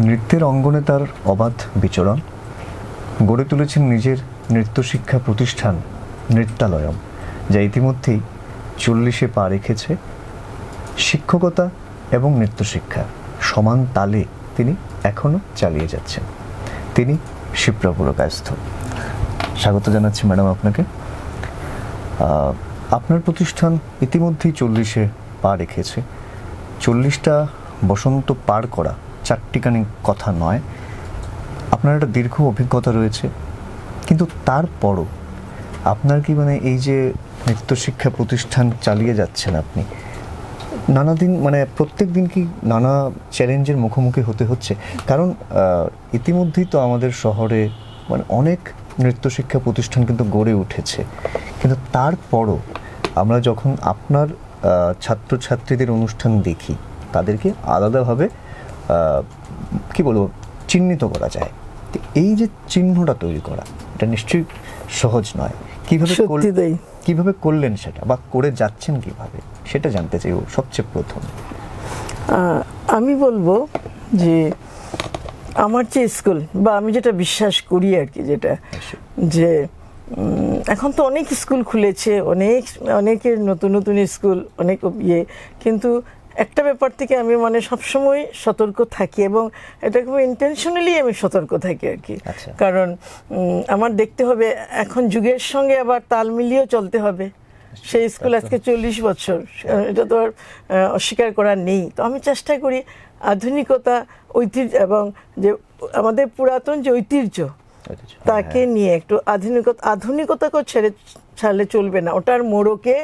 নৃত্যের অঙ্গনে তার অবাধ বিচরণ, গড়ে তুলেছেন নিজের নৃত্য শিক্ষা প্রতিষ্ঠান নৃত্যালয়ম, যা ইতিমধ্যেই 40-এ পা রেখেছে। শিক্ষকতা এবং নৃত্য শিক্ষা সমান তালে তিনি এখনও চালিয়ে যাচ্ছেন। তিনি শিপ্রা পুরকায়স্থ। স্বাগত জানাচ্ছি ম্যাডাম আপনাকে। আপনার প্রতিষ্ঠান ইতিমধ্যেই 40-এ পা রেখেছে। 40টা বসন্ত পার করা চারটিখানি কথা নয়। আপনার একটা দীর্ঘ অভিজ্ঞতা রয়েছে, কিন্তু তারপরও আপনার কি এই যে নৃত্য শিক্ষা প্রতিষ্ঠান চালিয়ে যাচ্ছেন আপনি, নানা দিন প্রত্যেক দিন কি নানা চ্যালেঞ্জের মুখোমুখি হতে হচ্ছে? কারণ ইতিমধ্যেই তো আমাদের শহরে অনেক নৃত্য শিক্ষা প্রতিষ্ঠান কিন্তু গড়ে উঠেছে, কিন্তু তারপরও আমরা যখন আপনার ছাত্রছাত্রীদের অনুষ্ঠান দেখি, তাদেরকে আলাদাভাবে কি বলবো চিহ্নিত করা যায়। তো এই যে চিহ্নটা তৈরি করা, এটা নিশ্চয়ই সহজ নয়। কিভাবে করলেন সেটা, বা করে যাচ্ছেন কিভাবে, সেটা জানতে চাই সবচেয়ে প্রথম। আমি বলবো যে আমার যে স্কুল, বা আমি যেটা বিশ্বাস করি আর কি, যেটা যে এখন তো অনেক স্কুল খুলেছে, অনেকের নতুন নতুন স্কুল, অনেক কিন্তু একটা ব্যাপার থেকে আমি সবসময় সতর্ক থাকি, এবং এটা খুব ইন্টেনশনালি আমি সতর্ক থাকি আর কি। কারণ আমার দেখতে হবে এখন যুগের সঙ্গে আবার তাল মিলিয়েও চলতে হবে। সেই স্কুল আজকে 40 বছর, এটা তো আর অস্বীকার করার নেই। তো আমি চেষ্টা করি আধুনিকতা, ঐতিহ্য এবং যে আমাদের পুরাতন যে ঐতিহ্য, তাকে নিয়ে একটু আধুনিকতাকে ছাড়লে চলবে না, ওটার মোড়কে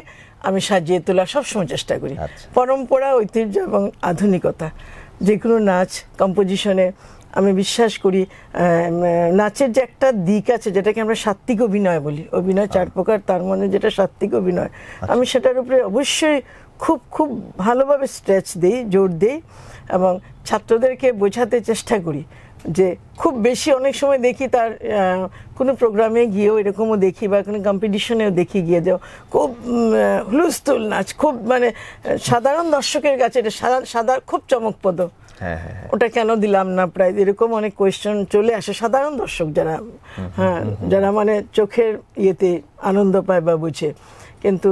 আমি সাজিয়ে তোলার সবসময় চেষ্টা করি। পরম্পরা, ঐতিহ্য এবং আধুনিকতা, যে কোনো নাচ কম্পোজিশনে আমি বিশ্বাস করি। নাচের যে একটা দিক আছে, যেটাকে আমরা সাত্ত্বিক অভিনয় বলি, অভিনয় 4 প্রকার, তার মধ্যে যেটা সাত্ত্বিক অভিনয়, আমি সেটার উপরে অবশ্যই খুব খুব ভালোভাবে জোর দিই, এবং ছাত্রদেরকে বোঝাতে চেষ্টা করি যে খুব বেশি অনেক সময় দেখি তার কোনো প্রোগ্রামে গিয়েও এরকমও দেখি, বা কোনো কম্পিটিশনেও দেখি গিয়ে যাও খুব হুলস্থুল নাচ, খুব সাধারণ দর্শকের কাছে এটা সাদা খুব চমকপ্রদ, ওটা কেন দিলাম না প্রায়, এরকম অনেক কোয়েশ্চেন চলে আসে সাধারণ দর্শক যারা যারা চোখের ইয়েতে আনন্দ পায় বা বুঝে। কিন্তু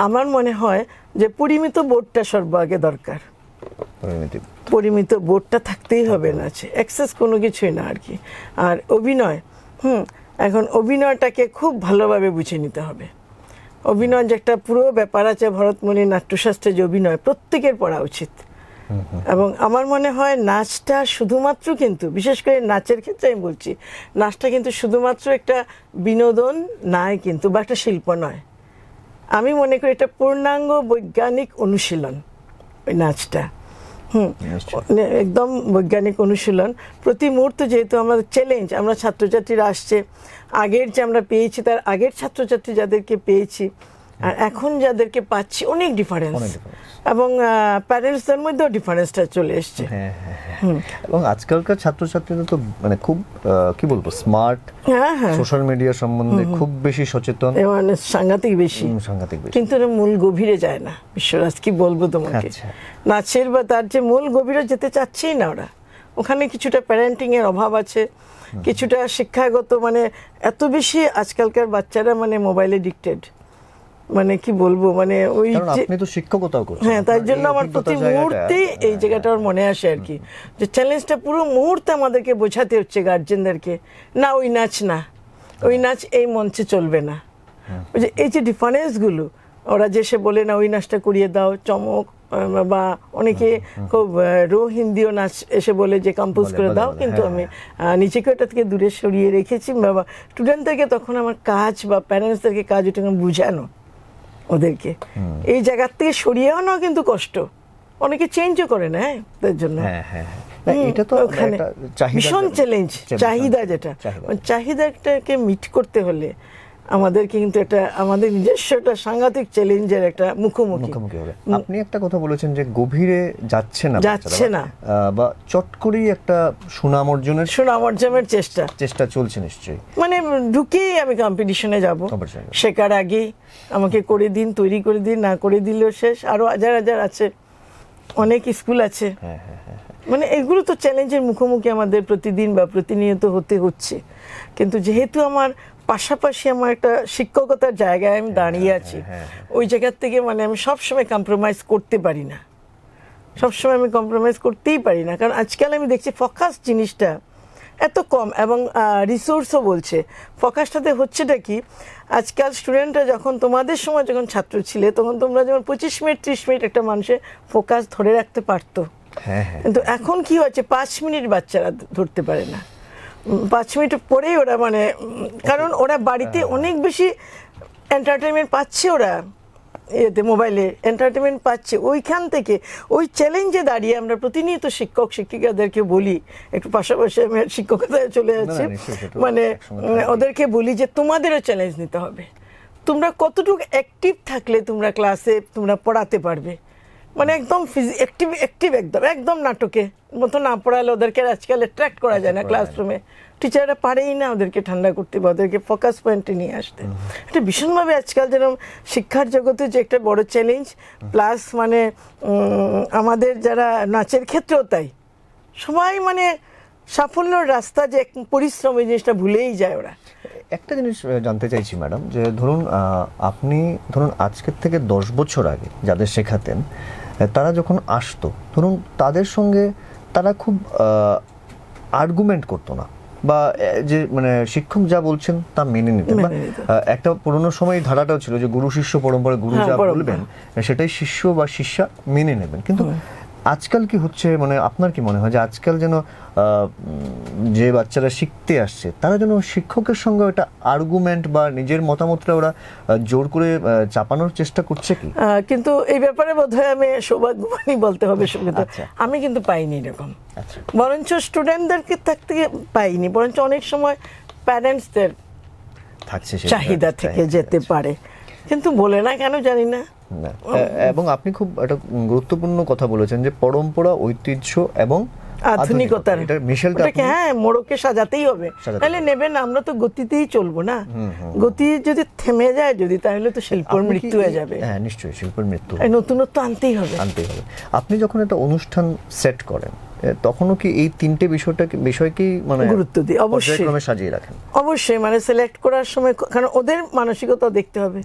আমার মনে হয় যে পরিমিত বোর্ডটা সর্বাগে দরকার, পরিমিত বোর্ডটা থাকতেই হবে নাচে, এক্সেস কোনো কিছুই না আর কি। আর অভিনয়, এখন অভিনয়টাকে খুব ভালোভাবে বুঝে নিতে হবে। অভিনয় যে একটা পুরো ব্যাপার আছে, ভরতমণির নাট্যশাস্ত্রে যে অভিনয় প্রত্যেকের পড়া উচিত। এবং আমার মনে হয় নাচটা শুধুমাত্র, কিন্তু বিশেষ করে নাচের ক্ষেত্রে আমি বলছি, নাচটা কিন্তু শুধুমাত্র একটা বিনোদন নয় কিন্তু, বা একটা শিল্প নয়। আমি মনে করি এটা পূর্ণাঙ্গ বৈজ্ঞানিক অনুশীলন, ওই নাচটা একদম বৈজ্ঞানিক অনুশীলন। প্রতি মুহূর্তে যেহেতু আমাদের চ্যালেঞ্জ, আমরা ছাত্রছাত্রীরা আসছে, আগের যে আমরা পেয়েছি তার আগের ছাত্রছাত্রী যাদেরকে পেয়েছি আর এখন যাদেরকে পাচ্ছি অনেক ডিফারেন্স, এবং প্যারেন্টসদের মধ্যেও ডিফারেন্সটা চলে এসছে। এবং আজকালকার ছাত্রছাত্রীরা তো খুব কি বলবো স্মার্ট, সোশ্যাল মিডিয়া সম্বন্ধে খুব বেশি সচেতন, সাংঘাতিক বেশি, কিন্তু মূল গভীরে যায় না। বিশ্বরাজ, কি বলবো তোমাকে, নাচের বা তার যে মূল গভীরে যেতে চাচ্ছেই না ওরা। ওখানে কিছুটা প্যারেন্টিং এর অভাব আছে, কিছুটা শিক্ষাগত, এত বেশি আজকালকার বাচ্চারা মোবাইলে ডিক্টেড, কি বলবো, ওই আপনি তো শিক্ষকতাও করছেন। হ্যাঁ, তাই জন্য আমার প্রতি মুহূর্তে এই জায়গাটা আমার মনে আসে আর কি, যে চ্যালেঞ্জটা পুরো মুহূর্তে আমাদেরকে বোঝাতে হচ্ছে গার্জেনদেরকে, না ওই নাচ না, ওই নাচ এই মঞ্চে চলবে না। ওই যে এই যে ডিফারেন্সগুলো, ওরা যে সে বলে না ওই নাচটা করিয়ে দাও, চমক, বা অনেকে খুব হিন্দিও নাচ এসে বলে যে কম্পোজ করে দাও, কিন্তু আমি নিজেকে ওটা থেকে দূরে সরিয়ে রেখেছি। বাবা স্টুডেন্টদেরকে তখন আমার কাজ, বা প্যারেন্টসদেরকে কাজ ওটাকে বুঝানো, ওদেরকে এই জায়গার থেকে সরিয়ে আনাও কিন্তু কষ্ট, অনেকে চেঞ্জও করে না তার জন্য। এটা তো ভীষণ চ্যালেঞ্জ, চাহিদা, যেটা চাহিদাটাকে মিট করতে হলে আমাদেরকে কিন্তু এটা আমাদের নিজস্ব একটা সাংঘাতিক চ্যালেঞ্জের একটা মুখোমুখি হবে। আপনি একটা কথা বলেছেন যে গভীরে যাচ্ছে না, বা চট করেই একটা সুনাম অর্জনের চেষ্টা চলছে নিশ্চয়ই। ঢুকেই আমি কম্পিটিশনে যাব, শেখার আগেই আমাকে করে দিন, তৈরি করে দিন, না করে দিলেও শেষ। আরো হাজার হাজার আছে, অনেক স্কুল আছে। মানে এগুলো তো চ্যালেঞ্জের মুখোমুখি আমাদের প্রতিদিন বা প্রতিনিয়ত হতে হচ্ছে, কিন্তু যেহেতু আমার পাশাপাশি আমার একটা শিক্ষকতার জায়গায় আমি দাঁড়িয়ে আছি, ওই জায়গার থেকে মানে আমি সবসময় কম্প্রোমাইজ করতে পারি না, সবসময় আমি কম্প্রোমাইজ করতেই পারি না, কারণ আজকাল আমি দেখছি ফোকাস জিনিসটা এত কম, এবং রিসোর্সও বলছে ফোকাসটাতে হচ্ছেটা কি, আজকাল স্টুডেন্টরা যখন তোমাদের সময় যখন ছাত্র ছিলে তখন তোমরা যেমন 25 মিনিট 30 মিনিট একটা মানুষের ফোকাস ধরে রাখতে পারতো, কিন্তু এখন কি হচ্ছে 5 মিনিট বাচ্চারা ধরতে পারে না, 5 মিনিট পরেই ওরা মানে কারণ ওরা বাড়িতে অনেক বেশি এন্টারটেনমেন্ট পাচ্ছে, ওরা এতে মোবাইলে এন্টারটেনমেন্ট পাচ্ছে, ওইখান থেকে ওই চ্যালেঞ্জে দাঁড়িয়ে আমরা প্রতিনিয়ত শিক্ষক শিক্ষিকাদেরকে বলি, একটু পাশাপাশি আমি শিক্ষকতায় চলে যাচ্ছি, মানে ওদেরকে বলি যে তোমাদেরও চ্যালেঞ্জ নিতে হবে, তোমরা কতটুকু অ্যাক্টিভ থাকলে তোমরা ক্লাসে তোমরা পড়াতে পারবে, মানে একদম অ্যাক্টিভ একদম নাটকে মতো না পড়ালে ওদেরকে আজকাল অ্যাট্রাক্ট করা যায় না ক্লাসরুমে, টিচাররা পারেই না ওদেরকে ঠান্ডা করতে বা ওদেরকে ফোকাস পয়েন্টে নিয়ে আসতে। এটা ভীষণভাবে আজকাল যেরকম শিক্ষার জগতে যে একটা বড় চ্যালেঞ্জ, প্লাস মানে আমাদের যারা নাচের ক্ষেত্রেও তাই, সবাই মানে সাফল্যর রাস্তা যে পরিশ্রম এই জিনিসটা ভুলেই যায় ওরা। একটা জিনিস জানতে চাইছি ম্যাডাম, যে আপনি ধরুন আজকের থেকে 10 বছর আগে যাদের শেখাতেন তারা যখন আসতো, ধরুন তাদের সঙ্গে তারা খুব আর্গুমেন্ট করতো না, বা যে মানে শিক্ষক যা বলছেন তা মেনে নিতেন, বা একটা পুরোনো সময় ধারাটাও ছিল যে গুরু শিষ্য পরম্পরা, গুরু যা বলবেন সেটাই শিষ্য বা শিষ্যা মেনে নেবেন, কিন্তু আজকাল কি হচ্ছে, মানে আপনার কি মনে হয় যে আজকাল যেন যে বাচ্চারা শিখতে আসছে তারা যেন শিক্ষকের সঙ্গে একটা আর্গুমেন্ট বা নিজের মতামতটা ওরা জোর করে চাপানোর চেষ্টা করছে কি? কিন্তু এই ব্যাপারে বোধহয় আমি সৌভাগ্যবানই বলতে হবে, আমি কিন্তু পাইনি এরকম, বরঞ্চ স্টুডেন্টদেরকে থাকতে পাইনি, বরঞ্চ অনেক সময় প্যারেন্টসদের থাকছে চাহিদা থেকে যেতে পারে, কিন্তু বলে না কেন জানি না। এবং আপনি খুব একটা গুরুত্বপূর্ণ কথা বলেছেন যে পরম্পরা, ঐতিহ্য এবং আধুনিকতার হ্যাঁ মোড়কে সাজাতেই হবে, তাহলে নেবেন না, আমরা তো গতিতেই চলবো না, গতি যদি থেমে যায় যদি, তাহলে তো শিল্পের মৃত্যু হয়ে যাবে। হ্যাঁ নিশ্চয়ই শিল্পের মৃত্যু, নতুনত্ব আনতেই হবে। আপনি যখন একটা অনুষ্ঠান সেট করেন তখনও কি এই তিনটে বিষয়কেই মানে গুরুত্ব দিই, অবশ্যই সাজিয়ে রাখেন? অবশ্যই, মানে সিলেক্ট করার সময়, কারণ ওদের মানসিকতা দেখতে হবে,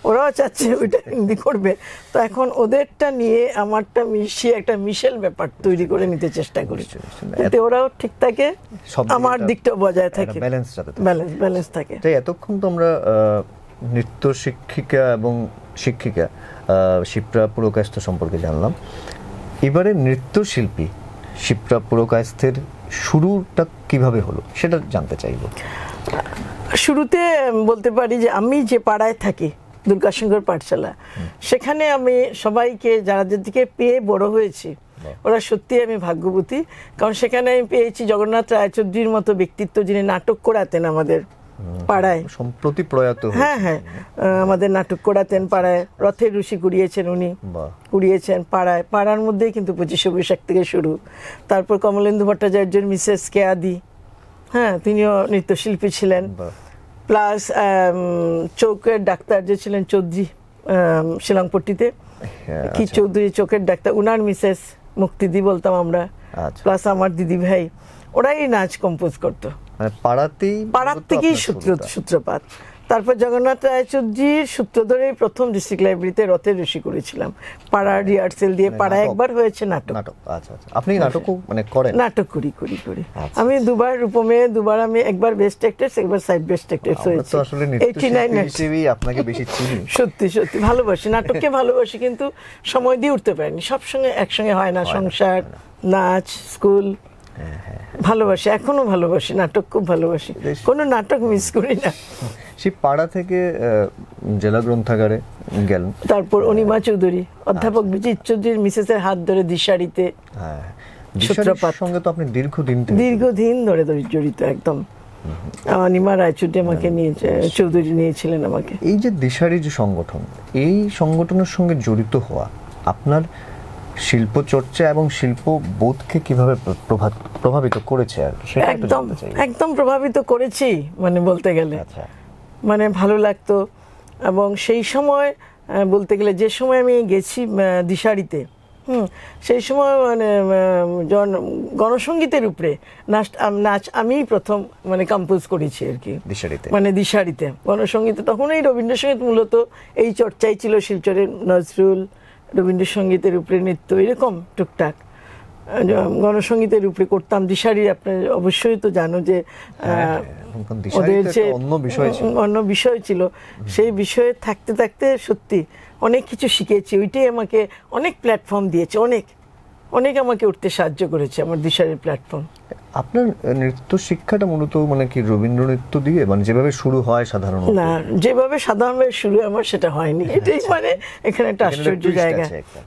ওরাও চাচ্ছে ওইটা হিন্দি করবে, তো এখন ওদেরটা নিয়ে আমারটা মিশিয়ে একটা মিশেল ব্যাপার তৈরি করে নিতে চেষ্টা করি, যাতে ওরাও ঠিক থাকে, আমার দিকটাও বজায় থাকে, ব্যালেন্স থাকে। তাই এতক্ষণ তো আমরা নৃত্য শিক্ষিকা এবং শিক্ষিকা শিপ্রা পুরকায়স্থ সম্পর্কে জানলাম, এবারে নৃত্যশিল্পী শিপ্রা পুরকায়স্থের শুরুটা কিভাবে হলো সেটা জানতে চাইব। শুরুতে বলতে পারি যে আমি যে পাড়ায় থাকি দুর্গাশঙ্কর পাঠশালা, সেখানে আমি সবাইকে যাদের দিকে পেয়ে বড় হয়েছি, ওরা সত্যি আমি ভাগ্যবতী, কারণ সেখানে আমি পেয়েছি জগন্নাথ রায়চৌধুরীর মতো ব্যক্তিত্ব, যিনি নাটক করাতেন আমাদের পাড়ায়, সম্প্রতি প্রয়াত। হ্যাঁ হ্যাঁ, আমাদের নাটক করাতেন পাড়ায়, রথের ঋষি কুড়িয়েছেন উনি, কুড়িয়েছেন পাড়ার মধ্যেই কিন্তু 25শে বৈশাখ থেকে শুরু। তারপর কমলেন্দু ভট্টাচার্যের মিসেস কেয়াদি, হ্যাঁ তিনিও নৃত্যশিল্পী ছিলেন, প্লাস চৌকের ডাক্তার যে ছিলেন চৌধুরী শিলংপট্টিতে, কি চৌধুরী চোখের ডাক্তার, উনার মিসেস মুক্তিদি বলতাম আমরা, প্লাস আমার দিদি ভাই, ওরাই নাচ কম্পোজ করতো, পাড়ার থেকেই সূত্রপাত। তারপর জগন্নাথ রায়চৌধুরীর সূত্র ধরে প্রথম ডিস্ট্রিক্ট লাইব্রেরিতে রথের ঋষি করেছিলাম, পাড়ার রিহার্সেল দিয়ে, পাড়ায় একবার হয়েছে নাটক। আপনি নাটকও মানে করেন? নাটক করি। আমি দুবার রূপমে, দুবার আমি একবার বেস্ট অ্যাক্ট্রেস, একবার সাইড বেস্ট অ্যাক্ট্রেস হয়েছি। 89 হিসেবেই আপনাকে বেশি চিনি। সত্যি ভালোবাসি নাটককে, ভালোবাসি, কিন্তু সময় দিয়ে উঠতে পারিনি, সবসঙ্গে একসঙ্গে হয় না, সংসার, নাচ, স্কুল, ভালোবাসি, এখনো ভালোবাসি নাটক, খুব ভালোবাসি, কোনো নাটক মিস করি না। সেই পাড়া থেকে জেলা গ্রন্থাগারে গেলেন, তারপর অনিমা চৌধুরী, অধ্যাপক বিজিত চৌধুরীর মিসেসের হাত ধরে দিশারিতে সূত্রপাত। সঙ্গে তো আপনি দীর্ঘদিন ধরে জড়িত একদম। অনিমা রায়চৌধুরী আমাকে চৌধুরী নিয়েছিলেন আমাকে। এই যে দিশারি যে সংগঠন, এই সংগঠনের সঙ্গে জড়িত হওয়া আপনার শিল্প চর্চা এবং শিল্প বোধকে কিভাবে প্রভাবিত করেছে? আর একদম প্রভাবিত করেছি, মানে বলতে গেলে মানে ভালো লাগতো। এবং সেই সময় বলতে গেলে যে সময় আমি গেছি দিশারিতে, সেই সময় মানে গণসঙ্গীতের উপরে নাচ আমি প্রথম মানে কম্পোজ করেছি আর কি, দিশারিতে। মানে দিশারিতে গণসঙ্গীতে। তখন এই রবীন্দ্রসঙ্গীত মূলত এই চর্চাই ছিল, শিলচরের নজরুল, রবীন্দ্রসঙ্গীতের উপরে নৃত্য, এরকম টুকটাক গণসঙ্গীতের উপরে করতাম। দিশারি আপনি অবশ্যই তো জানো যে ওদের যে অন্য বিষয় ছিল, সেই বিষয়ে থাকতে থাকতে সত্যি অনেক কিছু শিখেছি। ওইটাই আমাকে অনেক প্ল্যাটফর্ম দিয়েছে, অনেক অনেক আমাকে উঠতে সাহায্য করেছে আমার দিশারির প্ল্যাটফর্ম। আপনার নৃত্য শিক্ষাটা মূলত মানে কি রবীন্দ্র নৃত্য দিয়ে, মানে যেভাবে শুরু হয় সাধারণত? না, যেভাবে সাধারণভাবে শুরু আমার সেটা হয়নি। এটাই মানে এখানে একটা আশ্চর্য জায়গা।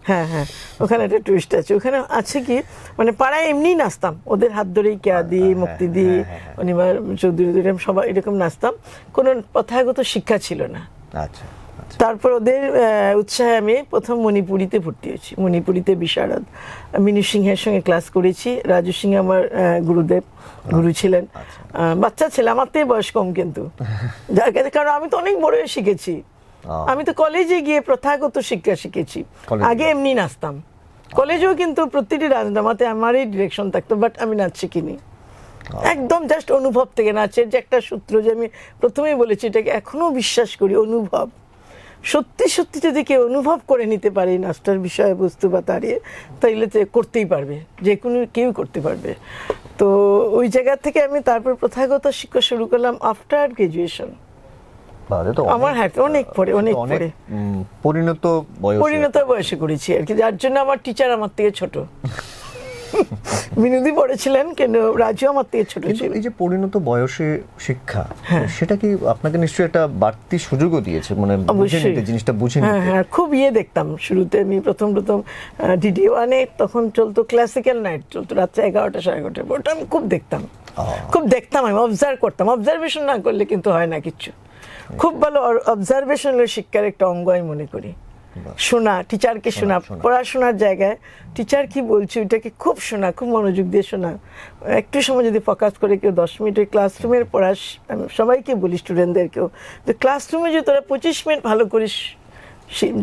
হ্যাঁ হ্যাঁ, ওখানে একটা টুইস্ট আছে। ওখানে আছে কি মানে পাড়ায় এমনিই নাচতাম, ওদের হাত ধরেই কেয়া দি, মুক্তি দি, অনিমার চৌধুরী, সবাই এরকম নাচতাম। কোনো প্রথাগত শিক্ষা ছিল না। আচ্ছা। তারপর ওদের উৎসাহে আমি প্রথম মণিপুরিতে ভর্তি হয়েছি। মণিপুরিতে বিশারদ মিনু সিংহের সঙ্গে ক্লাস করেছি। রাজু সিং আমার গুরু ছিলেন। বাচ্চা ছেলে, আমার থেকে বয়স কম, কিন্তু যার কাছে, কারণ আমি তো অনেক বড় হয়ে শিখেছি। আমি তো কলেজে গিয়ে প্রথাগত শিক্ষা শিখেছি, আগে এমনি নাচতাম। কলেজেও কিন্তু প্রতিটি রাজনামাতে আমারই ডিরেকশন থাকতো, বাট আমি নাচ শিখিনি। একদম জাস্ট অনুভব থেকে, নাচের যে একটা সূত্র, যে আমি প্রথমেই বলেছি, এটাকে এখনো বিশ্বাস করি, অনুভব। সত্যি সত্যি যদি কেউ অনুভব করে নিতে পারে নাচটার বিষয়বস্তু বা তারিয়ে, তাইলে তো করতেই পারবে, যে কোনো কেউ করতে পারবে। তো ওই জায়গা থেকে আমি তারপর প্রথাগত শিক্ষা শুরু করলাম আফটার গ্রাজুয়েশন। আমার হ্যাঁ অনেক পরে পরিণত বয়সে করেছি আর কি, যার জন্য আমার টিচার আমার থেকে ছোট। বিনোদী পড়েছিলেন, কিন্তু রাজু আমার থেকে ছোট ছিল। এই যে পরিণত বয়সে শিক্ষা, সেটা কি আপনাকে নিশ্চয়ই একটা বাড়তি সুযোগও দিয়েছে, মানে জিনিসটা বুঝে নিতে? হ্যাঁ, খুব দেখতাম শুরুতে। আমি প্রথম ডিডি ওয়ানে তখন চলতো ক্লাসিক্যাল নাইট, চলতো রাত্রে 11টা 11:30। ওটা আমি খুব দেখতাম, আমি অবজার্ভ করতাম। অবজারভেশন না করলে কিন্তু হয় না কিচ্ছু। খুব ভালো অবজারভেশন হলো শিক্ষার একটা অঙ্গ আমি মনে করি। শোনা, টিচারকে শোনা, পড়াশোনার জায়গায় টিচার কি বলছে ওইটাকে খুব শোনা, খুব মনোযোগ দিয়ে শোনা। একটু সময় যদি ফোকাস করে কেউ 10 মিনিটের ক্লাসরুমের পড়া, আমি সবাইকে বলি স্টুডেন্টদেরকেও, যে ক্লাসরুমে যদি তোরা 25 মিনিট ভালো করিস,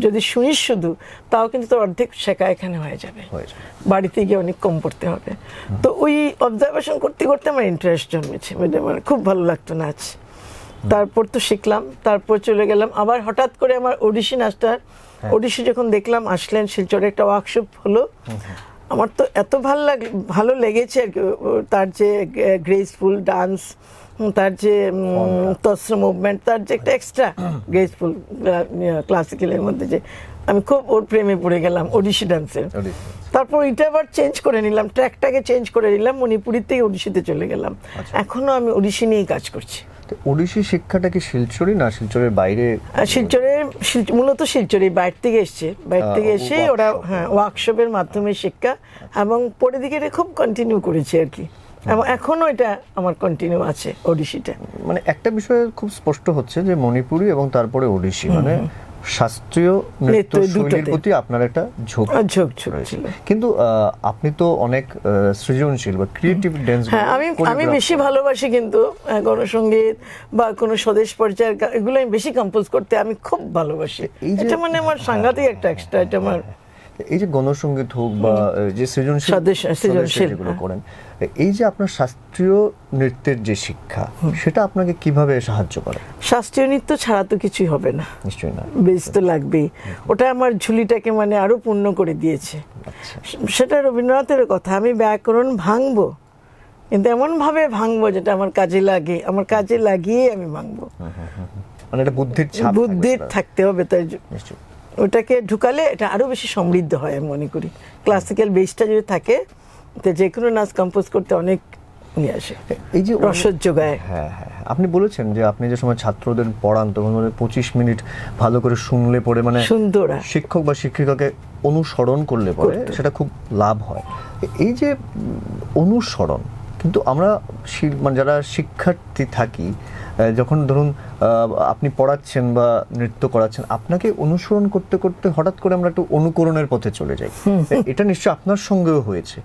যদি শুনিস শুধু, তাও কিন্তু তোর অর্ধেক শেখা এখানে হয়ে যাবে। বাড়িতে গিয়ে অনেক কম পড়তে হবে। তো ওই অবজারভেশন করতে করতে আমার ইন্টারেস্ট জন্মেছে, আমার খুব ভালো লাগতো নাচ। তারপর তো শিখলাম, তারপর চলে গেলাম আবার হঠাৎ করে আমার ওডিসি নাচটা। ওডিসি যখন দেখলাম, আসলেন শিলচরে, একটা ওয়ার্কশপ হলো, আমার তো এত ভালো লেগেছে আর কি। তার যে গ্রেসফুল ডান্স, তার যে তস্র মুভমেন্ট, তার যে একটা এক্সট্রা গ্রেসফুল ক্লাসিক্যালের মধ্যে, যে আমি খুব ওর প্রেমে পড়ে গেলাম ওডিসি ডান্সের। তারপর এটা আবার চেঞ্জ করে নিলাম, ট্র্যাকটাকে চেঞ্জ করে নিলাম, মণিপুরি থেকে ওডিসিতে চলে গেলাম। এখনো আমি ওডিসি নিয়েই কাজ করছি। ওডিসি শিক্ষাটা কি শিলচরে না শিলচরের বাইরে? মূলত শিলচরের বাইরে থেকে এসছে। বাইরে থেকে এসে ওরা ওয়ার্কশপের মাধ্যমে শিক্ষা, এবং পরে দিকে এটা খুব কন্টিনিউ করেছে আর কি, এবং এখনো এটা আমার কন্টিনিউ আছে ওডিসিটা। মানে একটা বিষয় খুব স্পষ্ট হচ্ছে যে মণিপুরি এবং তারপরে ওডিসি, মানে শাস্ত্রীয় নৃত্য শৈলীর প্রতি আপনার একটা ঝোঁক ছিল। কিন্তু আপনি তো অনেক সৃজনশীল বা ক্রিয়েটিভ ড্যান্স। হ্যাঁ, আমি বেশি ভালোবাসি, কিন্তু গণসঙ্গীত বা কোনো স্বদেশ পর্যায়ের এগুলো আমি বেশি কম্পোজ করতে আমি খুব ভালোবাসি। এটা মানে আমার সাংঘাতিক একটা এক্সট্রা। এটা আমার এই যে গণসঙ্গীত হোক বা যে সৃজনশীল যেগুলো করেন, এই যে আপনার শাস্ত্রীয় নৃত্যের যে শিক্ষা, সেটা আপনাকে কিভাবে সাহায্য করে? শাস্ত্রীয় নৃত্য ছাড়া তো কিছুই হবে না, নিশ্চয়ই না, বেশ তো লাগবেই। ওটা আমার ঝুলিটাকে মানে আরো পূর্ণ করে দিয়েছে। সেটা রবীন্দ্রনাথের কথা, আমি ব্যাকরণ ভাঙবো, কিন্তু এমন ভাবে ভাঙবো যেটা আমার কাজে লাগে, আমার কাজে লাগিয়ে আমি ভাঙবো। মানে এটা বুদ্ধির থাকতে হবে, তাই ওটাকে ঢুকালে এটা আরো বেশি সমৃদ্ধ হয় আমি মনে করি। ক্লাসিক্যাল বেসটা যদি থাকে, তো যে কোনো নাচ কম্পোজ করতে অনেক নিয়ে আসে, এই যে রসদ যোগায়। হ্যাঁ, আপনি বলেছেন যে আপনি যে সময় ছাত্রদের পড়ান, তখন 25 মিনিট ভালো করে শুনলে পরে, মানে শিক্ষক বা শিক্ষিকাকে অনুসরণ করলে পরে সেটা খুব লাভ হয়। এই যে অনুসরণ, কিন্তু আমরা মানে যারা শিক্ষার্থী থাকি, যখন ধরুন আপনি পড়াচ্ছেন বা নৃত্য করাচ্ছেন, আপনাকে অনুসরণ করতে করতে হঠাৎ করে আমরা একটু অনুকরণের পথে চলে যাই। এটা নিশ্চয়ই আপনার সঙ্গেও হয়েছে।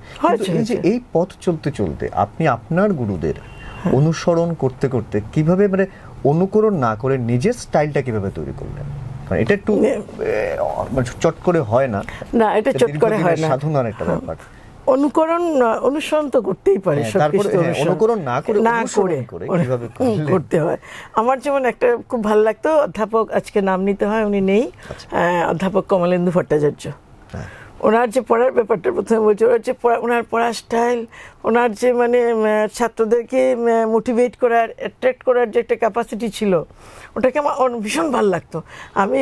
এই যে এই পথ চলতে চলতে আপনি আপনার গুরুদের অনুসরণ করতে করতে কিভাবে, মানে অনুকরণ না করে নিজের স্টাইলটা কিভাবে তৈরি করলেন? কারণ এটা একটু চট করে হয় না, না এটা চট করে হয় না, সাধনার একটা ব্যাপার। অনুসরণ তো করতেই পারে, তারপরে অনুকরণ না করে কিভাবে করতে হয়। আমার যেমন একটা খুব ভালো লাগতো অধ্যাপক, আজকে নাম নিতে হয়, উনি নেই, অধ্যাপক কমলেন্দু ভট্টাচার্য। ওনার যে পড়ার ব্যাপারটা প্রথমে বলছে, ওনার যে ওনার পড়ার স্টাইল, ওনার যে মানে ছাত্রদেরকে মোটিভেট করার, অ্যাট্রাক্ট করার যে একটা ক্যাপাসিটি ছিল, ওটাকে আমার ভীষণ ভালো লাগতো। আমি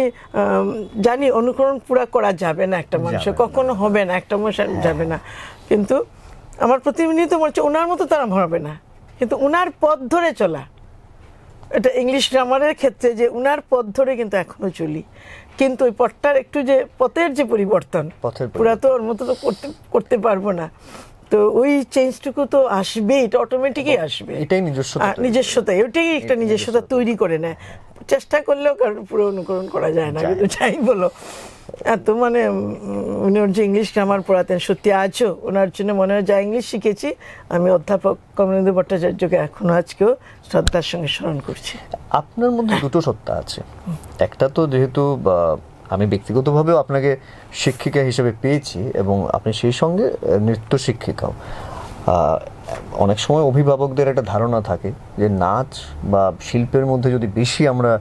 জানি অনুকরণ পুরা করা যাবে না একটা মানুষের, কখনো হবে না, একটা মানুষ যাবে না, কিন্তু আমার প্রতিনিয়ত মনে হচ্ছে ওনার মতো তারা হবে না, কিন্তু ওনার পথ ধরে চলা, এটা ইংলিশ গ্রামারের ক্ষেত্রে যে উনার পথ ধরে কিন্তু এখনো চলি, কিন্তু ওই পথটার একটু যে পথের যে পরিবর্তন, পুরা তো ওর মতো তো করতে পারবো না, তো ওই চেঞ্জটুকু তো আসবে, এটা অটোমেটিকই আসবে, এটাই নিজস্বতা, ওইটাই একটা নিজস্বতা তৈরি করে নেয়। চেষ্টা করলেও কারণ পুরো অনুকরণ করা যায় না, কিন্তু যাই বলো, এত মানে উনি ওর যে ইংলিশ গ্রামার পড়াতেন, সত্যি আজও ওনার জন্য মনে হয় যা ইংলিশ শিখেছি আমি অধ্যাপক কমলেন্দু ভট্টাচার্যকে এখনো আজকেও শ্রদ্ধার সঙ্গে স্মরণ করছি। আপনার মধ্যে দুটো সত্তা আছে, একটা তো যেহেতু আমি ব্যক্তিগতভাবেও আপনাকে শিক্ষিকা হিসেবে পেয়েছি এবং আপনি সেই সঙ্গে নৃত্য শিক্ষিকাও। অনেক সময় অভিভাবকদের একটা ধারণা থাকে যে নাচ বা শিল্পের মধ্যে যদি বেশি আমরা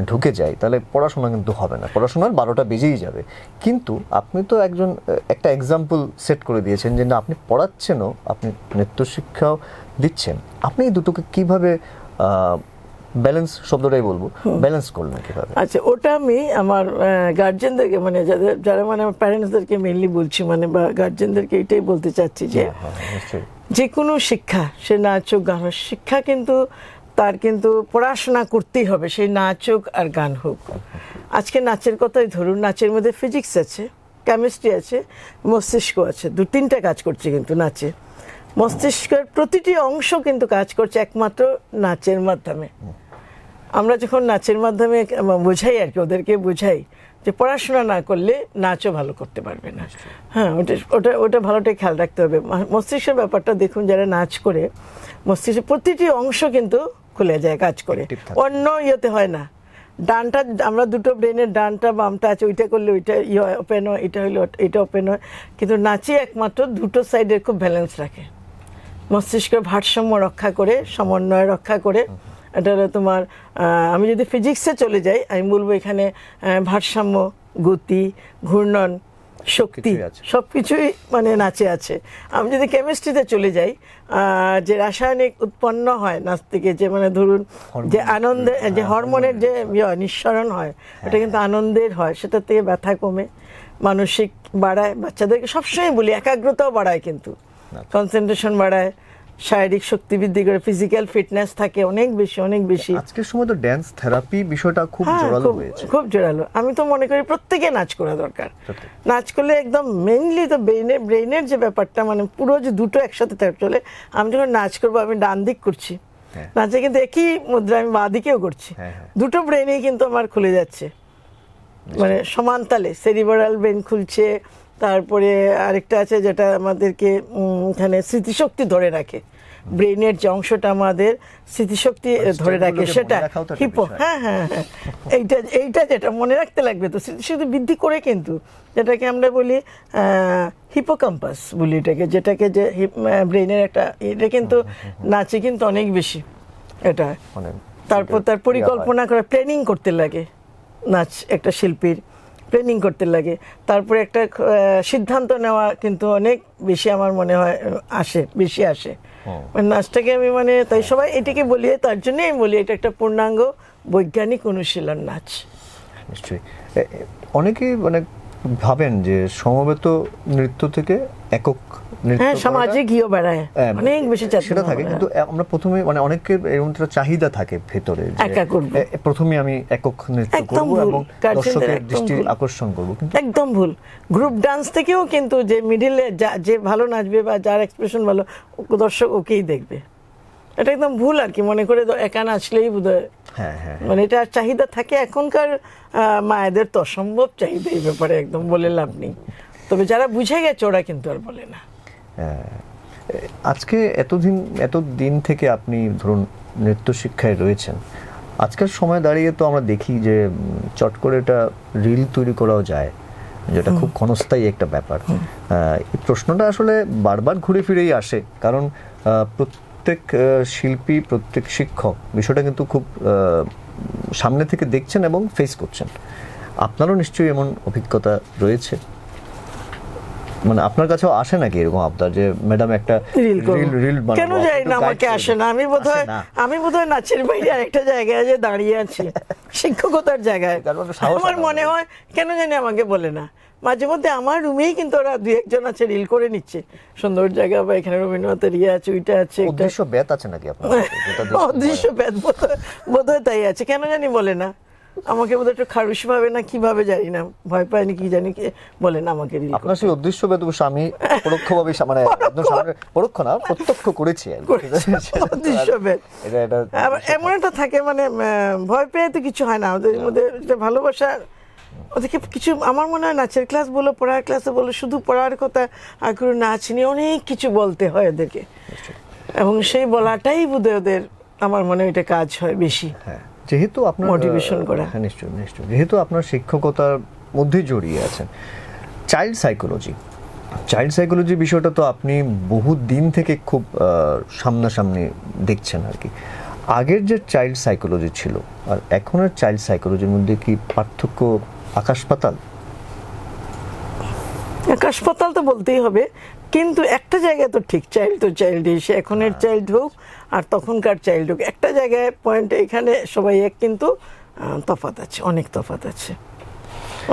ঢুকে যাই তাহলে পড়াশোনা কিন্তু হবে না, পড়াশোনার 12টা বেজেই যাবে। কিন্তু আপনি তো একটা এক্সাম্পল সেট করে দিয়েছেন যে না, আপনি পড়াচ্ছেনও, আপনি নৃত্য শিক্ষাও দিচ্ছেন। আপনি এই দুটোকে কিভাবে ব্যালেন্স, শব্দটাই বলবো, ব্যালেন্স করলেন কিভাবে? আচ্ছা, ওটা আমি আমার গার্জেনদেরকে, মানে যারা মানে আমার প্যারেন্টসদেরকে মেইনলি বলছি, মানে বা গার্জেনদেরকে এটাই বলতে চাচ্ছি যে যে কোনো শিক্ষা, সে নাচ হোক গান হোক, শিক্ষা কিন্তু তার কিন্তু পড়াশোনা করতেই হবে, সেই নাচ হোক আর গান হোক। আজকে নাচের কথাই ধরুন, নাচের মধ্যে ফিজিক্স আছে, কেমিস্ট্রি আছে, মস্তিষ্ক আছে, 2-3টা কাজ করছে কিন্তু নাচে। মস্তিষ্কের প্রতিটি অংশ কিন্তু কাজ করছে একমাত্র নাচের মাধ্যমে। আমরা যখন নাচের মাধ্যমে বোঝাই আর কি, ওদেরকে বোঝাই যে পড়াশোনা না করলে নাচও ভালো করতে পারবে না। হ্যাঁ, ওটা ভালোটাই খেয়াল রাখতে হবে। মস্তিষ্কের ব্যাপারটা দেখুন, যারা নাচ করে মস্তিষ্কের প্রতিটি অংশ কিন্তু খুলে যায়, কাজ করে, অন্য ইয়েতে হয় না। ডানটা, আমরা দুটো ব্রেনের ডানটা বামটা আছে, ওইটা করলে ওইটা ওপেন হয়, এটা হলে এটা ওপেন হয়, কিন্তু নাচে একমাত্র দুটো সাইডের খুব ব্যালেন্স রাখে, মস্তিষ্কের ভারসাম্য রক্ষা করে, সমন্বয় রক্ষা করে। এটা তোমার আমি যদি ফিজিক্সে চলে যাই, আমি বলবো এখানে ভারসাম্য, গতি, ঘূর্ণন, শক্তি সবকিছুই মানে নাচে আছে। আমি যদি কেমিস্ট্রিতে চলে যাই, যে রাসায়নিক উৎপন্ন হয় নাচ থেকে, যে মানে ধরুন যে আনন্দের, যে হরমোনের যে নিঃসরণ হয়, এটা কিন্তু আনন্দের হয়, সেটার থেকে ব্যথা কমে, মানসিক বাড়ায়, বাচ্চাদেরকে সবসময় বলি একাগ্রতাও বাড়ায়, কিন্তু কনসেন্ট্রেশন বাড়ায়, শারীরিক শক্তি বৃদ্ধি করে, ফিজিক্যাল ফিটনেস থাকে অনেক বেশি। আজকের সময় তো ড্যান্স থেরাপি বিষয়টা খুব জোরালো হয়েছে, খুব জোরালো। আমি তো মনে করি প্রত্যেকে নাচ করা দরকার। নাচ করলে একদম মেইনলি তো ব্রেইনের যে ব্যাপারটা, মানে পুরো যে দুটো একসাথে চলে। আমি যখন নাচ করবো, আমি ডান দিক করছি নাচে, কিন্তু একই মুদ্রা আমি বাঁ দিকেও করছি, দুটো ব্রেইনেই কিন্তু আমার খুলে যাচ্ছে, মানে সমান তালে সেরিব্রাল ব্রেন খুলছে। তারপরে আরেকটা আছে যেটা আমাদেরকে এখানে স্মৃতিশক্তি ধরে রাখে, ব্রেইনের যে অংশটা আমাদের স্মৃতিশক্তি ধরে রাখে, সেটা হিপো, হ্যাঁ, এইটা যেটা মনে রাখতে লাগবে, তো স্মৃতিশক্তি বৃদ্ধি করে, কিন্তু যেটাকে আমরা বলি হিপোক্যাম্পাস বলি এটাকে, যেটাকে যে ব্রেইনের একটা, এটা কিন্তু নাচে কিন্তু অনেক বেশি এটা। তারপর তার পরিকল্পনা করে, প্ল্যানিং করতে লাগে নাচ, একটা শিল্পীর প্ল্যানিং করতে লাগে। তারপরে একটা সিদ্ধান্ত নেওয়া কিন্তু অনেক বেশি আমার মনে হয় বেশি আসে নাচটাকে। আমি মানে তাই সবাই এটাকে বলি, তার জন্যই আমি বলি এটা একটা পূর্ণাঙ্গ বৈজ্ঞানিক অনুশীলন নাচ। নিশ্চয়ই অনেকেই মানে ভাবেন যে সমবেত নৃত্য থেকে একক নৃত্য, সমাজে গিয়ে বেড়ায় অনেক বেশি সেটা থাকে, কিন্তু আমরা প্রথমে মানে অনেকের এরকম একটা চাহিদা থাকে ভেতরে, প্রথমে আমি একক নৃত্য করব এবং দর্শকের দৃষ্টি আকর্ষণ করব, কিন্তু একদম ভুল। গ্রুপ ডান্স থেকেও কিন্তু যে মিডিলে যে ভালো নাচবে বা যার এক্সপ্রেশন ভালো, দর্শক ওকেই দেখবে, এটা একদম ভুল আর কি। মনে করে একা নাচলেই বোধহয়, মানে এটা চাহিদা থাকে। এখনকার মায়েদের তো অসম্ভব চাহিদা এই ব্যাপারে, একদম বলে লাভ নেই। তবে যারা বুঝে গেছে ওরা কিন্তু আর বলে না। আজকে এত দিন থেকে আপনি ধরুন নৃত্য শিক্ষায় রয়েছেন, আজকের সময় দাঁড়িয়ে তো আমরা দেখি যে চট করে এটা রিল তৈরি করাও যায়, যেটা খুব ক্ষণস্থায়ী একটা ব্যাপার। এই প্রশ্নটা আসলে বারবার ঘুরে ফিরেই আসে, কারণ প্রত্যেক শিল্পী, প্রত্যেক শিক্ষক বিষয়টা কিন্তু খুব সামনে থেকে দেখছেন এবং ফেস করছেন। আপনারও নিশ্চয়ই এমন অভিজ্ঞতা রয়েছে, মানে আপনার কাছেও আসে নাকি এরকম আবদার যে ম্যাডাম একটা রিল বানাবো? কেন যাই না, আমাকে আসে না। আমি বোধহয় নাচের বাইরে আরেকটা জায়গায় যে দাঁড়িয়ে আছি, শিক্ষকতার জায়গায়। আমার মনে হয় কেন জানি আমাকে বলে না। মাঝে মধ্যে আমার রুমেই কিন্তু ওরা দুই একজন আছে রিল করে নিচ্ছে, সুন্দর জায়গা, বা এখানে রবীন্দ্রনাথেের ইয়ে আছে, ওইটা আছে, অদৃশ্য ব্যাত আছে নাকি আপনার? অদৃশ্য ব্যাত বোধহয় তাই আছে, কেন জানি বলে না আমাকে। বোধহয় একটু খারুশ ভাবে না কিভাবে জানি না, ভয় পায়নি কি জানি, কি বলে না আমাকে রিল। আপনার সেই অদৃশ্য ব্যাত অবশ্য আমি পরোক্ষভাবে, মানে একদম সামনে, পরোক্ষ না প্রত্যক্ষ করেছি আর কি। অদৃশ্য ব্যাত এমন একটা থাকে, মানে ভয় পেয়ে তো কিছু হয় না, ওদের মধ্যে ভালোবাসা। ওদেরকে কিছু, আমার মনে হয় নাচের ক্লাস বলো, পড়ার ক্লাসে বলো, শুধু পড়ার কথা আর কোনো নাচ নিয়ে অনেক কিছু বলতে হয় ওদেরকে, এবং সেই বলাটাই বোধহয় ওদের, আমার মনে হয় এটা কাজ হয় বেশি। যেহেতু আপনার মোটিভেশন করা, নিশ্চয়ই নিশ্চয়ই, যেহেতু আপনার শিক্ষকতার মধ্যে জড়িয়ে আছেন, চাইল্ড সাইকোলজি বিষয়টা তো আপনি বহু দিন থেকে খুব সামনাসামনি দেখছেন আর কি। আগের যে চাইল্ড সাইকোলজি ছিল আর এখনের চাইল্ড সাইকোলজির মধ্যে কি পার্থক্য আকাশ পাতাল? আকাশ পাতাল তো বলতেই হবে, কিন্তু একটা জায়গায় তো ঠিক, চাইল্ড তো চাইল্ডই, সে এখনের চাইল্ড হোক আর তখনকার চাইল্ড হোক, একটা জায়গায় পয়েন্ট, এখানে সবাই এক, কিন্তু তফাৎ আছে, অনেক তফাৎ আছে।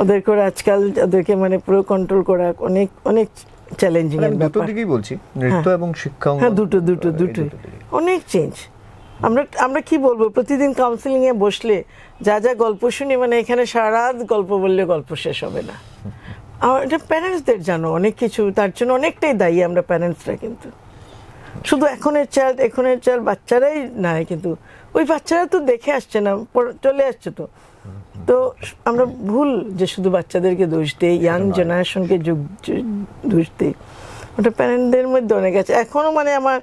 ওদের করে আজকাল ওদেরকে মানে পুরো কন্ট্রোল করা অনেক অনেক চ্যালেঞ্জিং এর ব্যাপার। দুটো দিকেই বলছি, নৃত্য এবং শিক্ষা। হ্যাঁ, দুটো অনেক চেঞ্জ। আমরা কি বলবো, প্রতিদিন কাউন্সিলিং এ বসলে যা যা গল্প শুনি, মানে এখানে সারা রাত গল্প বললে গল্প শেষ হবে না। এটা প্যারেন্টসদের জানো অনেক কিছু, তার জন্য অনেকটাই দায়ী আমরা প্যারেন্টসরা। কিন্তু শুধু এখনের চাইল্ড বাচ্চারাই নয়, কিন্তু ওই বাচ্চারা তো দেখে আসছে না, চলে আসছে তো। তো আমরা ভুল যে শুধু বাচ্চাদেরকে দোষ দেই, ইয়াং জেনারেশনকে দোষ দেই, ওটা প্যারেন্টদের মধ্যে অনেক আছে এখনো। মানে আমার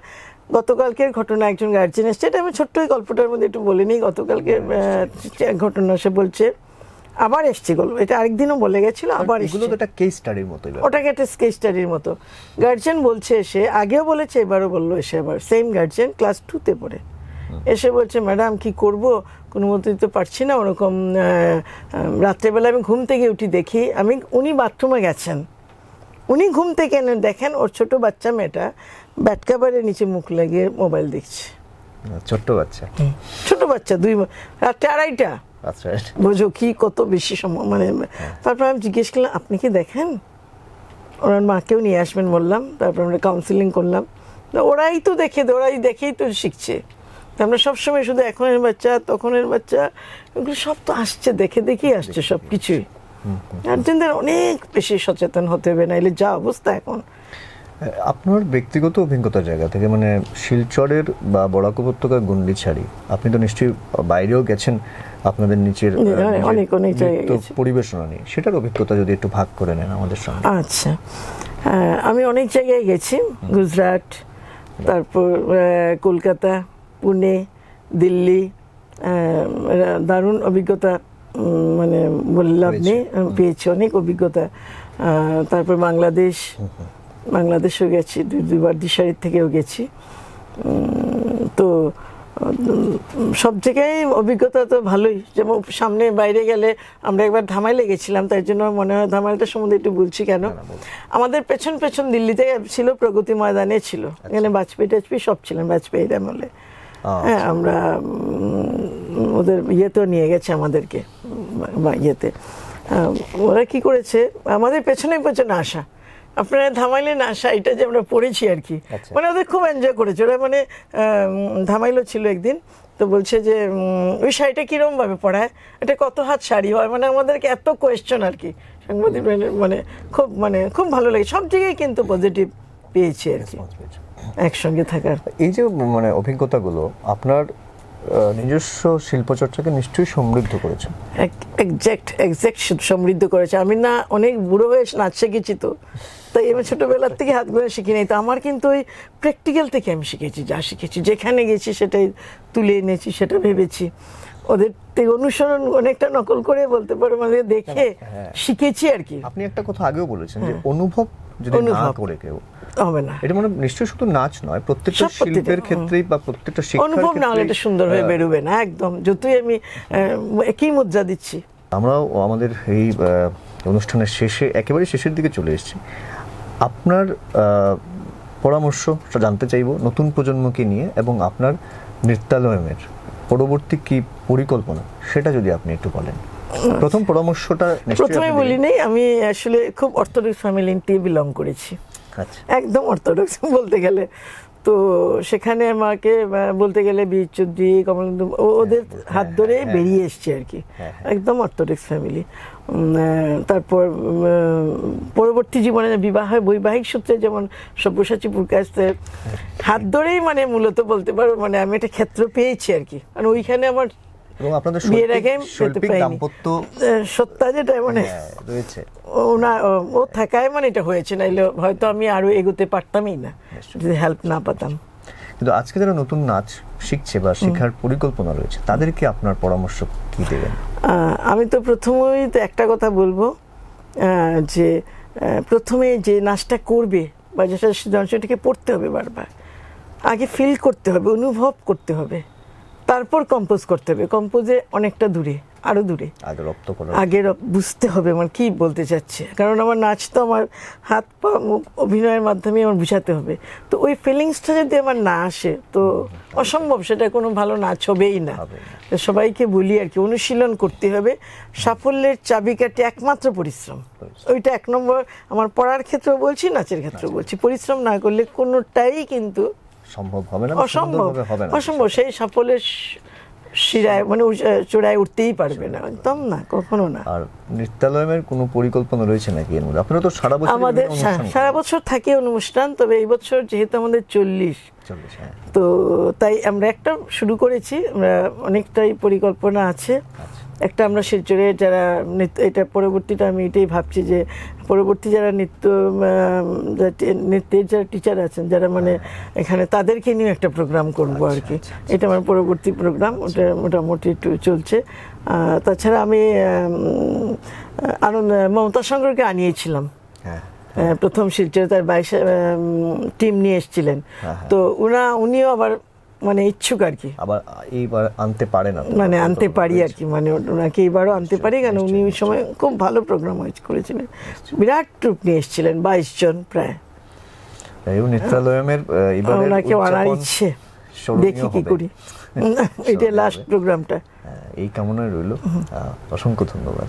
গতকালকের ঘটনা, একজন গার্জেন এসছে, এটা আমি ছোট্ট গল্পটার মধ্যে একটু বলে নিই। গতকালকে ঘটনা, সে বলছে আবার এসছে গল্প, এটা আরেকদিনও বলে গেছিল, আবার একটা কেস স্টাডির মতো, ওটাকে একটা কেস স্টাডির মতো। গার্জেন বলছে, এসে আগেও বলেছে, এবারও বললো, এসে আবার সেম গার্জেন, ক্লাস 2-তে পড়ে, এসে বলছে ম্যাডাম কি করব, কোনো মতেই তো পারছি না, ওরকম রাত্রেবেলা আমি ঘুম থেকে উঠি, দেখি উনি বাথরুমে গেছেন, উনি ঘুম থেকে এনে দেখেন ওর ছোট বাচ্চা মেয়েটা ব্যাট কাভারের নিচে মুখ লাগিয়ে মোবাইল দেখছে। ছোট বাচ্চা 2, রাত্রে 2:30। আচ্ছা, বোঝো কি কত বেশি সময়, মানে। তারপর আমি জিজ্ঞেস করলাম আপনি কি দেখেন? ওনার মাকেও নিয়ে আসবেন বললাম, তারপর আমরা কাউন্সিলিং করলাম। ওরাই তো ওরাই দেখেই তো শিখছে। আমরা সবসময় শুধু এখনের বাচ্চা, তখনের বাচ্চা, এগুলো সব তো আসছে, দেখেই আসছে সব কিছুই। গার্জেনদের অনেক বেশি সচেতন হতে হবে, নাইলে যা অবস্থা এখন। আপনার ব্যক্তিগত অভিজ্ঞতার জায়গা থেকে, মানে শিলচরের বা বরাক উপত্যকার গন্ডিছাড়ি, আপনি তো নিশ্চয়ই বাইরেও গেছেন আপনাদের নিচের অনেক জায়গায় পরিবেশনা নিয়ে, সেটার অভিজ্ঞতা যদি একটু ভাগ করে নেন আমাদের সঙ্গে। আচ্ছা, আমি অনেক জায়গায় গেছি, গুজরাট, তারপর কলকাতা, পুনে, দিল্লি, দারুণ অভিজ্ঞতা, মানে বললাম পেয়েছি অনেক অভিজ্ঞতা। তারপর বাংলাদেশেও গেছি, 2বার দিশারির থেকেও গেছি। তো সব জায়গায় অভিজ্ঞতা তো ভালোই। যেমন সামনে বাইরে গেলে, আমরা একবার ধামাইলে গেছিলাম, তাই জন্য মনে হয় ধামাইলটা সম্বন্ধে একটু বলছি কেন। আমাদের পেছন দিল্লিতে ছিল, প্রগতি ময়দানে ছিল, এখানে বাজপেয়ী সব ছিলেন, বাজপেয়ীর আমলে। হ্যাঁ, আমরা ওদের ইয়েতেও নিয়ে গেছে আমাদেরকে, ইয়েতে। ওরা কি করেছে, আমাদের পেছনে আসা, আপনারা ধামাইলে না আসা, এটা যে আমরা পড়েছি আর কি। মানে ওদের খুব এনজয় করেছে ওরা। মানে ধামাইলও ছিল একদিন, তো বলছে যে ওই শাড়িটা কিরম ভাবে পড়ায়, এটা কত হাত শাড়ি হয়, মানে আমাদেরকে এত কোয়েশ্চন আর কি। সাংবাদিক মানে খুব ভালো লাগে। সব জায়গায় কিন্তু পজিটিভ পেয়েছি আর কি, একসঙ্গে থাকার। এই যে মানে অভিজ্ঞতাগুলো আপনার নিজস্ব শিল্পচর্চাকে নিশ্চয়ই সমৃদ্ধ করেছে। এক্সাক্ট সমৃদ্ধ করেছে। আমি না অনেক বুড়ো হয়ে নাচ শিখেছি, তো তাই আমি ছোটবেলার থেকে হাত গুলো শিখি নাই। তো আমার কিন্তু ওই প্র্যাকটিক্যাল থেকে আমি শিখেছি, যা শিখেছি যেখানে গেছি সেটাই তুলে এনেছি, সেটা ভেবেছি। ওদের থেকে অনুসরণ, অনেকটা নকল করে বলতে পারো, মানে দেখে শিখেছি আর কি। আপনি একটা কথা আগেও বলেছেন যে অনুভব যদি না করে কেউ হবে না। এটা মানে নিশ্চয়ই শুধু নাচ নয়, প্রত্যেকটা শিল্পের ক্ষেত্রেই বা প্রত্যেকটা শিক্ষার অনুভব না হলে এটা সুন্দর হয়ে ক্ষেত্রেই বেরোবে না একদম, যতই আমি একই মুদ্রা দিচ্ছি। আমরাও আমাদের এই অনুষ্ঠানের শেষে, একেবারে শেষের দিকে চলে এসেছি। আপনার পরামর্শ জানতে চাইবো নতুন প্রজন্মকে নিয়ে, এবং আপনার নৃত্যালয়ের পরবর্তী কি পরিকল্পনা সেটা যদি আপনি একটু বলেন। প্রথম পরামর্শটা প্রথমে বলি নেই, আমি আসলে খুব অর্থোডক্স ফ্যামিলিতে বিলং করেছি, আচ্ছা, একদম অর্থোডক্স বলতে গেলে। তো সেখানে আমাকে বলতে গেলে বীরচৌধুরী, কমলেন্দু ওদের হাত ধরে বেরিয়ে এসছে আর কি, একদম অর্থোডক্স ফ্যামিলি। তারপর পরবর্তী জীবনে বৈবাহিক সূত্রে যেমন সব্যসাচী পুরকায়েতের হাত ধরেই মানে মূলত বলতে পারো মানে আমি একটা ক্ষেত্র পেয়েছি আর কি, কারণ ওইখানে আমার এবং আপনাদের বিয়ের আগে শৈল্পিক দাম্পত্য সত্তা যেটা মানে রয়েছে, ও থাকায় মানে এটা হয়েছে, নাইলে হয়তো আমি আরো এগোতে পারতামই না যদি হেল্প না পেতাম। কিন্তু আজকে যারা নতুন নাচ শিখছে বা শেখার পরিকল্পনা রয়েছে, তাদেরকে আপনার পরামর্শ কি দেবেন? আমি তো প্রথমেই তো একটা কথা বলবো, যে প্রথমে যে নাচটা করবে বা যেটা সেটাকে পড়তে হবে, বারবার আগে ফিল করতে হবে, অনুভব করতে হবে, তারপর কম্পোজ করতে হবে। কম্পোজে অনেকটা দূরে, আরো দূরে আগে বুঝতে হবে আমার কি বলতে চাচ্ছে, কারণ আমার নাচ তো আমার হাত পা মুখ অভিনয়ের মাধ্যমে আমার বুঝাতে হবে। তো ওই ফিলিংসটা যদি আমার না আসে তো অসম্ভব, সেটা কোনো ভালো নাচ হবেই না। সবাইকে বলি আর কি, অনুশীলন করতে হবে। সাফল্যের চাবিকাঠি একমাত্র পরিশ্রম, ওইটা এক নম্বর। আমার পড়ার ক্ষেত্রেও বলছি, নাচের ক্ষেত্রেও বলছি, পরিশ্রম না করলে কোনোটাই কিন্তু সম্ভব হবে না, অসম্ভব। সেই সাফল্যের শিরায় মানে চূড়ায় উঠতেই পারবে না, একদম না, কখনো না। আর নৃত্যালয়ের কোনো পরিকল্পনা রয়েছে নাকি এর মধ্যে? আপনারা তো সারা বছর থাকে অনুষ্ঠান, তবে এই বছর যেহেতু আমাদের 40, তো তাই আমরা একটা শুরু করেছি, আমরা অনেকটাই পরিকল্পনা আছে। একটা আমরা শিলচরে যারা এটা পরবর্তীটা আমি এটাই ভাবছি যে পরবর্তী যারা নৃত্যের যারা টিচার আছেন, যারা মানে এখানে তাদেরকে নিয়ে একটা প্রোগ্রাম করবো আর কি। এটা আমার পরবর্তী প্রোগ্রাম, ওটা মোটামুটি একটু চলছে। তাছাড়া আমি মমতা শঙ্করকে আনিয়েছিলাম প্রথম শিলচরে, তার 22 টিম নিয়ে এসেছিলেন। তো উনিও আবার মানে ইচ্ছুক আর কি, আবার এইবার আনতে পারে না, মানে আনতে পারি আর কি, মানে ওনাকে এইবারও আনতে পারি, কারণ উনি ওই সময় খুব ভালো প্রোগ্রাম করেছিলেন, বিরাট ট্রুপ নিয়ে এসেছিলেন, 22 জন প্রায়। ওনাকে আনার ইচ্ছে, দেখি কি করি। এটা লাস্ট প্রোগ্রামটা, এই কামনায় রইল। অসংখ্য ধন্যবাদ।